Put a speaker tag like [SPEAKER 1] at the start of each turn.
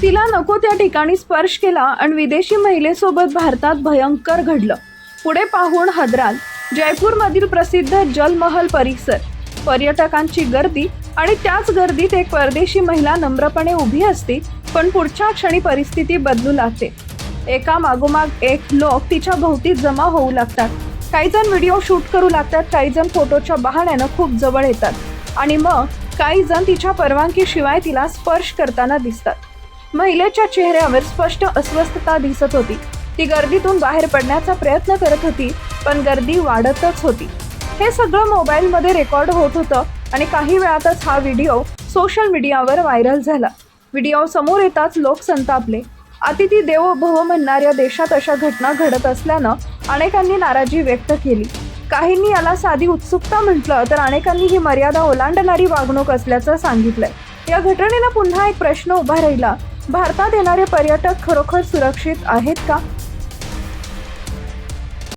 [SPEAKER 1] तिला नको त्या ठिकाणी स्पर्श केला आणि विदेशी महिलेसोबत भारतात भयंकर घडलं. पुढे पाहून हदराल. जयपूरमधील प्रसिद्ध जलमहल परिसर, पर्यटकांची गर्दी आणि त्याच गर्दीत एक परदेशी महिला नम्रपणे उभी असते, पण पुढच्या क्षणी परिस्थिती बदलू लागते. एका मागोमाग एक लोक तिच्या भोवती जमा होऊ लागतात. काही जण व्हिडिओ शूट करू लागतात, काही जण फोटोच्या बहाण्यानं खूप जवळ येतात आणि मग काही जण तिच्या परवानगीशिवाय तिला स्पर्श करताना दिसतात. महिलेच्या चेहऱ्यावर स्पष्ट अस्वस्थता दिसत होती. ती गर्दीतून बाहेर पडण्याचा प्रयत्न करत होती, पण गर्दी वाढतच होती. हे सगळं मोबाईलमध्ये रेकॉर्ड होत होतं आणि काही वेळातच हा व्हिडिओ सोशल मीडियावर व्हायरल झाला. व्हिडिओ समोर येताच लोक संतापले. अतिथी देवो भव म्हणणाऱ्या देशात अशा घटना घडत असल्यानं अनेकांनी नाराजी व्यक्त केली. काहींनी याला साधी उत्सुकता म्हटलं, तर अनेकांनी ही मर्यादा ओलांडणारी वागणूक असल्याचं सांगितलंय. या घटनेनं पुन्हा एक प्रश्न उभा राहिला. भारतात येणारे पर्यटक खरोखर सुरक्षित आहेत का?